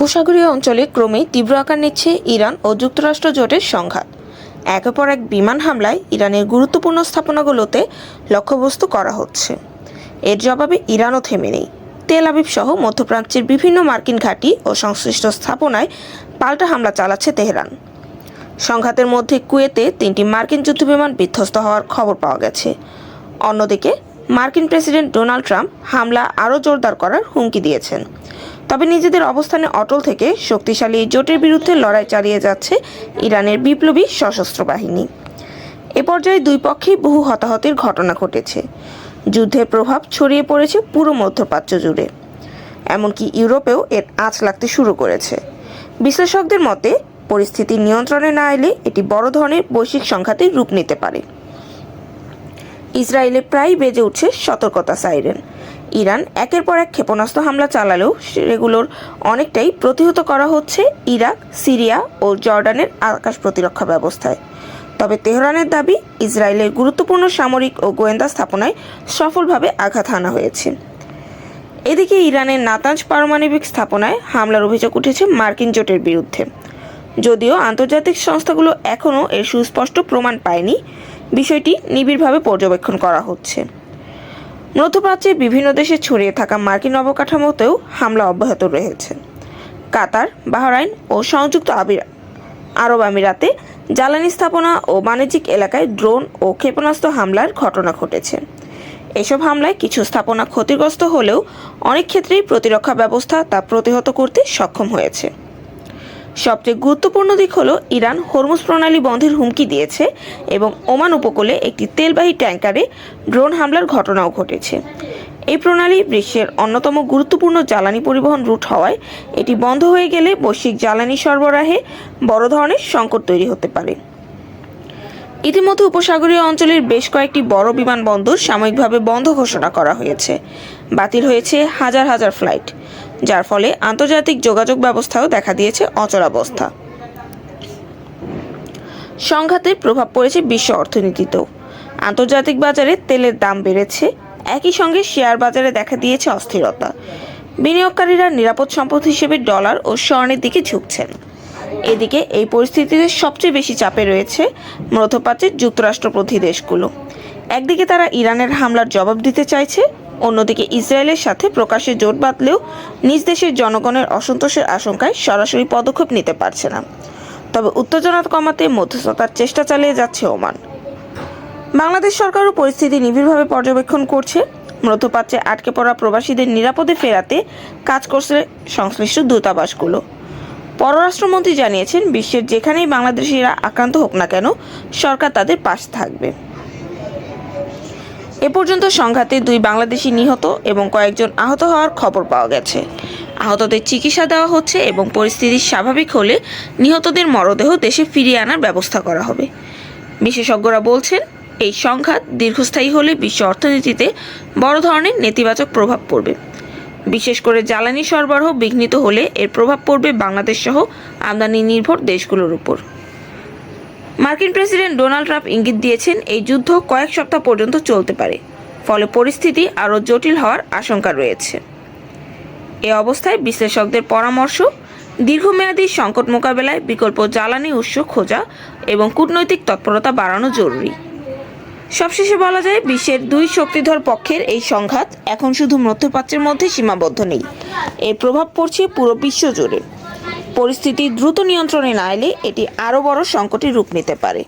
উপসাগরীয় অঞ্চলে ক্রমেই তীব্র আকার নিচ্ছে ইরান ও যুক্তরাষ্ট্র জোটের সংঘাত। একের পর এক বিমান হামলায় ইরানের গুরুত্বপূর্ণ স্থাপনাগুলোতে লক্ষ্যবস্তু করা হচ্ছে। এর জবাবে ইরানও থেমে নেই। তেল আবিব সহ মধ্যপ্রাচ্যের বিভিন্ন মার্কিন ঘাঁটি ও সংশ্লিষ্ট স্থাপনায় পাল্টা হামলা চালাচ্ছে তেহরান। সংঘাতের মধ্যে কুয়েতে 3টি মার্কিন যুদ্ধবিমান বিধ্বস্ত হওয়ার খবর পাওয়া গেছে। অন্যদিকে মার্কিন প্রেসিডেন্ট ডোনাল্ড ট্রাম্প হামলা আরও জোরদার করার হুমকি দিয়েছেন। তবে নিজেদের অবস্থানে অটল থেকে শক্তিশালী এই জোটের বিরুদ্ধে লড়াই চালিয়ে যাচ্ছে ইরানের বিপ্লবী সশস্ত্র বাহিনী। এ পর্যায়ে দুই পক্ষেই বহু হতাহতের ঘটনা ঘটেছে। যুদ্ধের প্রভাব ছড়িয়ে পড়েছে পুরো মধ্যপ্রাচ্য জুড়ে, এমনকি ইউরোপেও এর আঁচ লাগতে শুরু করেছে। বিশ্লেষকদের মতে পরিস্থিতি নিয়ন্ত্রণে না এলে এটি বড় ধরনের বৈশ্বিক সংঘাতের রূপ নিতে পারে। ইসরায়েলে প্রায় বেজে উঠছে সতর্কতা সাইরেন। ইরান একের পর এক ক্ষেপণাস্ত্র হামলা চালালেও সেগুলোর অনেকটাই প্রতিহত করা হচ্ছে ইরাক, সিরিয়া ও জর্ডানের আকাশ প্রতিরক্ষা ব্যবস্থায়। তবে তেহরানের দাবি, ইসরায়েলের গুরুত্বপূর্ণ সামরিক ও গোয়েন্দা স্থাপনায় সফলভাবে আঘাত হানা হয়েছে। এদিকে ইরানের নাতাঞ্জ পারমাণবিক স্থাপনায় হামলার অভিযোগ উঠেছে মার্কিন জোটের বিরুদ্ধে। যদিও আন্তর্জাতিক সংস্থাগুলো এখনও এর সুস্পষ্ট প্রমাণ পায়নি, বিষয়টি নিবিড়ভাবে পর্যবেক্ষণ করা হচ্ছে। মধ্যপ্রাচ্যের বিভিন্ন দেশে ছড়িয়ে থাকা মার্কিন অবকাঠামোতেও হামলা অব্যাহত রয়েছে। কাতার, বাহরাইন ও সংযুক্ত আরব আমিরাতে জ্বালানি স্থাপনা ও বাণিজ্যিক এলাকায় ড্রোন ও ক্ষেপণাস্ত্র হামলার ঘটনা ঘটেছে। এসব হামলায় কিছু স্থাপনা ক্ষতিগ্রস্ত হলেও অনেক ক্ষেত্রেই প্রতিরক্ষা ব্যবস্থা তা প্রতিহত করতে সক্ষম হয়েছে। সবচেয়ে গুরুত্বপূর্ণ দিক হলো ইরান হরমুজ প্রণালী বন্ধের হুমকি দিয়েছে এবং ওমান উপকূলে একটি তেলবাহী ট্যাঙ্কারে ড্রোন হামলার ঘটনাও ঘটেছে। এই প্রণালী বিশ্বের অন্যতম গুরুত্বপূর্ণ জ্বালানি পরিবহন রুট হওয়ায় এটি বন্ধ হয়ে গেলে বৈশ্বিক জ্বালানি সরবরাহে বড় ধরনের সংকট তৈরি হতে পারে। ইতিমধ্যে উপসাগরীয় অঞ্চলের বেশ কয়েকটি বড় বিমানবন্দর সাময়িকভাবে বন্ধ ঘোষণা করা হয়েছে। বাতিল হয়েছে হাজার হাজার ফ্লাইট, যার ফলে আন্তর্জাতিক যোগাযোগ ব্যবস্থাও দেখা দিয়েছে অচলাবস্থা। সংঘাতের প্রভাব পড়েছে বিশ্ব অর্থনীতিতেও। আন্তর্জাতিক বাজারে তেলের দাম বেড়েছে, একই সঙ্গে শেয়ার বাজারে দেখা দিয়েছে অস্থিরতা। বিনিয়োগকারীরা নিরাপদ সম্পদ হিসেবে ডলার ও স্বর্ণের দিকে ঝুঁকছেন। এদিকে এই পরিস্থিতিতে সবচেয়ে বেশি চাপে রয়েছে মধ্যপ্রাচ্যের যুক্তরাষ্ট্রপন্থী দেশগুলো। একদিকে তারা ইরানের হামলার জবাব দিতে চাইছে, অন্যদিকে ইসরায়েলের সাথে প্রকাশ্যে জোট বাঁধলেও নিজ দেশের জনগণের অসন্তোষের আশঙ্কায় সরাসরি পদক্ষেপ নিতে পারছে না। তবে উত্তেজনা কমাতে মধ্যস্থতার চেষ্টা চালিয়ে যাচ্ছে ওমান। বাংলাদেশ সরকারও পরিস্থিতি নিবিড়ভাবে পর্যবেক্ষণ করছে। মধ্যপ্রাচ্যে আটকে পড়া প্রবাসীদের নিরাপদে ফেরাতে কাজ করছে সংশ্লিষ্ট দূতাবাসগুলো। পররাষ্ট্রমন্ত্রী জানিয়েছেন, বিশ্বের যেখানেই বাংলাদেশিরা আক্রান্ত হোক না কেন, সরকার তাদের পাশে থাকবে। এ পর্যন্ত সংঘাতে 2 বাংলাদেশি নিহত এবং কয়েকজন আহত হওয়ার খবর পাওয়া গেছে। আহতদের চিকিৎসা দেওয়া হচ্ছে এবং পরিস্থিতি স্বাভাবিক হলে নিহতদের মরদেহ দেশে ফিরিয়ে আনার ব্যবস্থা করা হবে। বিশেষজ্ঞরা বলছেন, এই সংঘাত দীর্ঘস্থায়ী হলে বিশ্ব অর্থনীতিতে বড় ধরনের নেতিবাচক প্রভাব পড়বে। বিশেষ করে জ্বালানি সরবরাহ বিঘ্নিত হলে এর প্রভাব পড়বে বাংলাদেশ সহ আমদানি নির্ভর দেশগুলোর উপর। মার্কিন প্রেসিডেন্ট ডোনাল্ড ট্রাম্প ইঙ্গিত দিয়েছেন, এই যুদ্ধ কয়েক সপ্তাহ পর্যন্ত চলতে পারে, ফলে পরিস্থিতি আরও জটিল হওয়ার আশঙ্কা রয়েছে। এ অবস্থায় বিশ্লেষকদের পরামর্শ, দীর্ঘমেয়াদী সংকট মোকাবেলায় বিকল্প জ্বালানি উৎস খোঁজা এবং কূটনৈতিক তৎপরতা বাড়ানো জরুরি। সবশেষে বলা যায়, বিশ্বের 2 শক্তিধর পক্ষের এই সংঘাত এখন শুধু মধ্যপ্রাচ্যের মধ্যে সীমাবদ্ধ নেই, এর প্রভাব পড়ছে পুরো বিশ্ব জুড়ে। পরিস্থিতি দ্রুত নিয়ন্ত্রণে না এলে এটি আরও বড় সংকটের রূপ নিতে পারে।